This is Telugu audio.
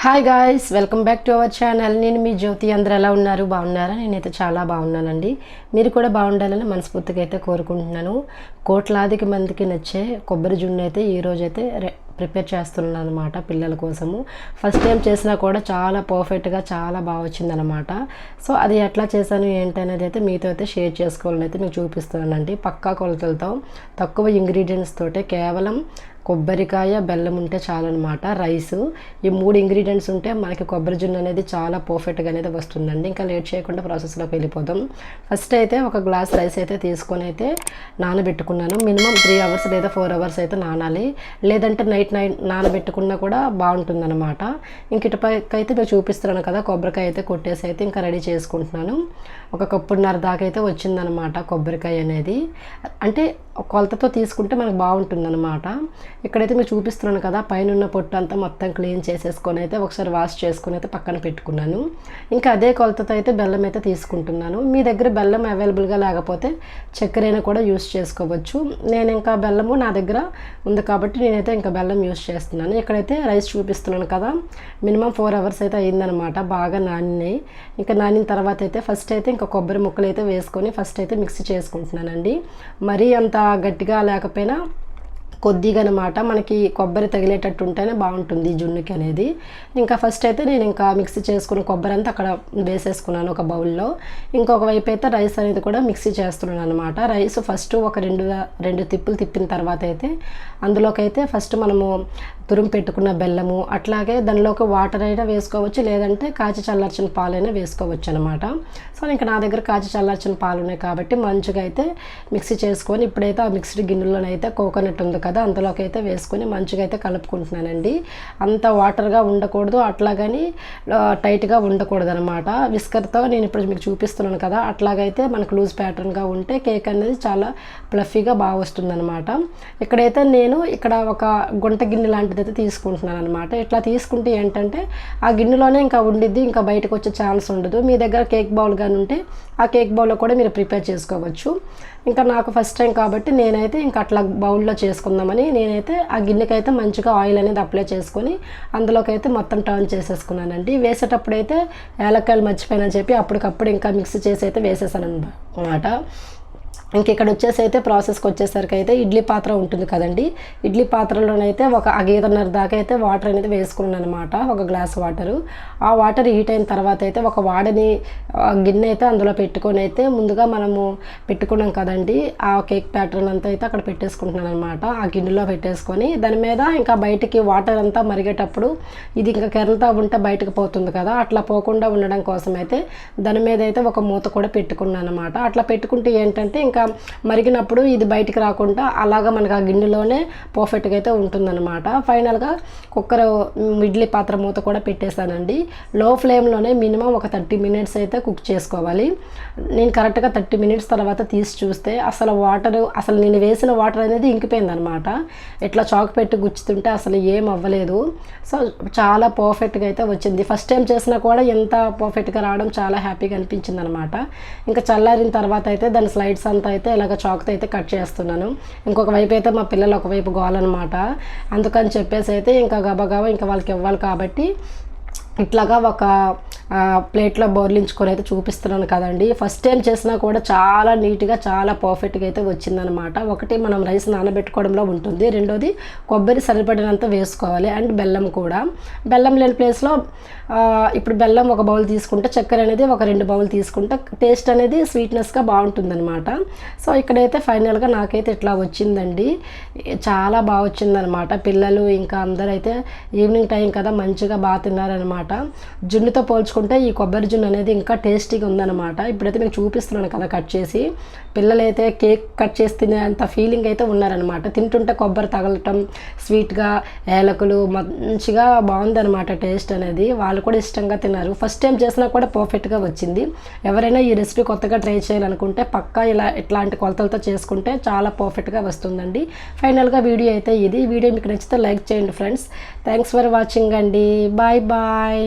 Hi guys, welcome back to our channel. నేను మీ జ్యోతి. అందరూ ఎలా ఉన్నారు? బాగున్నారా? నేనైతే చాలా బాగున్నానండి. మీరు కూడా బాగుండాలని మనస్ఫూర్తిగా అయితే కోరుకుంటున్నాను. కోట్లాదికి మందికి నచ్చే కొబ్బరి జున్ను అయితే ఈరోజు అయితే ప్రిపేర్ చేస్తున్నాను అనమాట పిల్లల కోసము. ఫస్ట్ టైం చేసినా కూడా చాలా పర్ఫెక్ట్గా చాలా బాగా వచ్చిందనమాట. సో అది ఎట్లా చేశాను ఏంటి అనేది అయితే మీతో అయితే షేర్ చేసుకోవాలని అయితే మీకు చూపిస్తున్నానండి. పక్కా కొలతలతో తక్కువ ఇంగ్రీడియంట్స్ తోటే కేవలం కొబ్బరికాయ, బెల్లం ఉంటే చాలన్నమాట. రైసు, ఈ 3 ఇంగ్రీడియంట్స్ ఉంటే మనకి కొబ్బరి జున్ను అనేది చాలా పర్ఫెక్ట్గా అనేది వస్తుందండి. ఇంకా లేట్ చేయకుండా ప్రాసెస్లోకి వెళ్ళిపోదాం. ఫస్ట్ అయితే ఒక గ్లాస్ రైస్ అయితే తీసుకొని అయితే నానబెట్టుకున్నాను. మినిమం 3 అవర్స్ లేదా 4 అవర్స్ అయితే నానాలి. లేదంటే నైట్ నానబెట్టుకున్నా కూడా బాగుంటుందన్నమాట. ఇంక ఇటుపైకి అయితే మీరు చూపిస్తున్నాను కదా, కొబ్బరికాయ అయితే కొట్టేసి అయితే ఇంకా రెడీ చేసుకుంటున్నాను. ఒక కప్పున్నర దాకా అయితే వచ్చిందనమాట కొబ్బరికాయ అనేది. అంటే కొలతతో తీసుకుంటే మనకు బాగుంటుందన్నమాట. ఇక్కడైతే మీరు చూపిస్తున్నాను కదా, పైన ఉన్న పొట్టు అంతా మొత్తం క్లీన్ చేసేసుకొని అయితే ఒకసారి వాష్ చేసుకొని అయితే పక్కన పెట్టుకున్నాను. ఇంకా అదే కొలతతో అయితే బెల్లం అయితే తీసుకుంటున్నాను. మీ దగ్గర బెల్లం అవైలబుల్గా లేకపోతే చక్కెర కూడా యూస్ చేసుకోవచ్చు. నేను ఇంకా బెల్లము నా దగ్గర ఉంది కాబట్టి నేనైతే ఇంకా బెల్లం యూస్ చేస్తున్నాను. ఇక్కడైతే రైస్ చూపిస్తున్నాను కదా, మినిమం 4 అవర్స్ అయితే అయిందనమాట. బాగా నానినాయి. ఇంకా నానిన తర్వాత అయితే ఫస్ట్ అయితే ఇంకా కొబ్బరి ముక్కలు అయితే వేసుకొని ఫస్ట్ అయితే మిక్సీ చేసుకుంటున్నానండి. మరీ అంత గట్టిగా లేకపోయినా కొద్దిగా అనమాట, మనకి కొబ్బరి తగిలేటట్టు ఉంటేనే బాగుంటుంది జున్నుకి అనేది. ఇంకా ఫస్ట్ అయితే నేను ఇంకా మిక్సీ చేసుకున్న కొబ్బరి అంతా అక్కడ వేసేసుకున్నాను ఒక బౌల్లో. ఇంకొక వైపు అయితే రైస్ అనేది కూడా మిక్సీ చేస్తున్నాను అనమాట. రైస్ ఫస్ట్ ఒక రెండు తిప్పులు తిప్పిన తర్వాత అయితే అందులోకి అయితే ఫస్ట్ మనము తురుము పెట్టుకున్న బెల్లము, అట్లాగే దానిలోకి వాటర్ అయినా వేసుకోవచ్చు, లేదంటే కాచి చల్లార్చిన పాలైనా వేసుకోవచ్చు అనమాట. సో ఇంకా నా దగ్గర కాచి చల్లార్చిన పాలు ఉన్నాయి కాబట్టి మంచిగా అయితే మిక్సీ చేసుకొని ఇప్పుడైతే ఆ మిక్స్డ్ గిన్నెలోనైతే కోకోనట్ ఉంది కదా, అందులోకి అయితే వేసుకొని మంచిగా అయితే కలుపుకుంటున్నానండి. అంత వాటర్గా ఉండకూడదు, అట్లాగని టైట్గా ఉండకూడదు అనమాట. విస్కర్తో నేను ఇప్పుడు మీకు చూపిస్తున్నాను కదా, అట్లాగైతే మనకు లూజ్ ప్యాటర్న్గా ఉంటే కేక్ అనేది చాలా ప్లఫీగా బాగా వస్తుంది అనమాట. ఇక్కడైతే నేను ఇక్కడ ఒక గుంట గిన్నె లాంటిది అయితే తీసుకుంటున్నాను అనమాట. ఇట్లా తీసుకుంటే ఏంటంటే ఆ గిన్నెలోనే ఇంకా ఉండిద్ది, ఇంకా బయటకు వచ్చే ఛాన్స్ ఉండదు. మీ దగ్గర కేక్ బౌల్ కానీ ఉంటే ఆ కేక్ బౌల్లో కూడా మీరు ప్రిపేర్ చేసుకోవచ్చు. ఇంకా నాకు ఫస్ట్ టైం కాబట్టి నేనైతే ఇంకా అట్లా బౌల్లో చేసుకుందామని నేనైతే ఆ గిన్నెకైతే మంచిగా ఆయిల్ అనేది అప్లై చేసుకొని అందులోకి అయితే మొత్తం టర్న్ చేసేసుకున్నానండి. వేసేటప్పుడు అయితే ఏలక్కాయలు మర్చిపోయానని చెప్పి అప్పటికప్పుడు ఇంకా మిక్స్ చేసి అయితే వేసేసాను అనమాట. ఇంక ఇక్కడ వచ్చేసి అయితే ప్రాసెస్కి వచ్చేసరికి అయితే ఇడ్లీ పాత్ర ఉంటుంది కదండి, ఇడ్లీ పాత్రలోనైతే ఒక 1.5 దాకా అయితే వాటర్ అనేది వేసుకున్నాను అనమాట. ఒక గ్లాస్ వాటరు. ఆ వాటర్ హీట్ అయిన తర్వాత అయితే ఒక వాడని గిన్నె అయితే అందులో పెట్టుకొని అయితే ముందుగా మనము పెట్టుకున్నాం కదండి ఆ కేక్ ప్యాటర్న్ అంతా అయితే అక్కడ పెట్టేసుకుంటున్నాను అనమాట. ఆ గిన్నెలో పెట్టేసుకొని దాని మీద ఇంకా బయటికి వాటర్ అంతా మరిగేటప్పుడు ఇది ఇంకా కెరలతో ఉంటే బయటకు పోతుంది కదా, అట్లా పోకుండా ఉండడం కోసం అయితే దాని మీద అయితే ఒక మూత కూడా పెట్టుకున్నాను అనమాట. అట్లా పెట్టుకుంటే ఏంటంటే ఇంకా మరిగినప్పుడు ఇది బయటికి రాకుండా అలాగా మనకు ఆ గిన్నెలోనే పర్ఫెక్ట్గా అయితే ఉంటుందన్నమాట. ఫైనల్గా కుక్కర్ ఇడ్లీ పాత్ర మూత కూడా పెట్టేశానండి. లో ఫ్లేమ్లోనే మినిమం ఒక 30 మినిట్స్ అయితే కుక్ చేసుకోవాలి. నేను కరెక్ట్గా 30 మినిట్స్ తర్వాత తీసి చూస్తే అసలు నేను వేసిన వాటర్ అనేది ఇంకిపోయింది అనమాట. ఇట్లా చాక్ పెట్టి గుచ్చుతుంటే అసలు ఏం అవ్వలేదు. సో చాలా పర్ఫెక్ట్గా అయితే వచ్చింది. ఫస్ట్ టైం చేసినా కూడా ఎంత పర్ఫెక్ట్గా రావడం చాలా హ్యాపీగా అనిపించింది అనమాట. ఇంకా చల్లారిన తర్వాత అయితే దాని స్లైడ్స్ అంతా అయితే ఇలాగ చాక్తో అయితే కట్ చేస్తున్నాను. ఇంకొక వైపు అయితే మా పిల్లలు ఒకవైపు గోలనమాట. అందుకని చెప్పేసి అయితే ఇంకా గబగబా ఇంకా వాళ్ళకి ఇవ్వాలి కాబట్టి ఇట్లాగా ఒక ప్లేట్లో బోర్లించుకొని అయితే చూపిస్తున్నాను కదండి. ఫస్ట్ టైం చేసినా కూడా చాలా నీట్గా చాలా పర్ఫెక్ట్గా అయితే వచ్చిందనమాట. ఒకటి మనం రైస్ నానబెట్టుకోవడంలో ఉంటుంది, రెండోది కొబ్బరి సరిపడినంత వేసుకోవాలి, అండ్ బెల్లం కూడా. బెల్లం లేని ప్లేస్లో ఇప్పుడు బెల్లం ఒక బౌల్ తీసుకుంటే చక్కెర అనేది ఒక 2 బౌల్ తీసుకుంటే టేస్ట్ అనేది స్వీట్నెస్గా బాగుంటుందన్నమాట. సో ఇక్కడైతే ఫైనల్గా నాకైతే ఇట్లా వచ్చిందండి. చాలా బాగా వచ్చిందనమాట. పిల్లలు ఇంకా అందరైతే ఈవినింగ్ టైం కదా మంచిగా బాగా తిన్నారనమాట. జున్నుతో పోల్చుకుంటే ఈ కొబ్బరి జున్ను అనేది ఇంకా టేస్టీగా ఉందన్నమాట. ఇప్పుడైతే మీకు చూపిస్తున్నాను కదా కట్ చేసి, పిల్లలైతే కేక్ కట్ చేసి తినేంత ఫీలింగ్ అయితే ఉన్నారనమాట. తింటుంటే కొబ్బరి తగలటం, స్వీట్గా ఏలకులు మంచిగా బాగుందనమాట టేస్ట్ అనేది. వాళ్ళు కూడా ఇష్టంగా తిన్నారు. ఫస్ట్ టైం చేసినా కూడా పర్ఫెక్ట్గా వచ్చింది. ఎవరైనా ఈ రెసిపీ కొత్తగా ట్రై చేయాలనుకుంటే పక్కా ఇట్లాంటి కొలతలతో చేసుకుంటే చాలా పర్ఫెక్ట్గా వస్తుందండి. ఫైనల్గా వీడియో అయితే ఇది. వీడియో మీకు నచ్చితే లైక్ చేయండి ఫ్రెండ్స్. థ్యాంక్స్ ఫర్ వాచింగ్ అండి. Bye bye.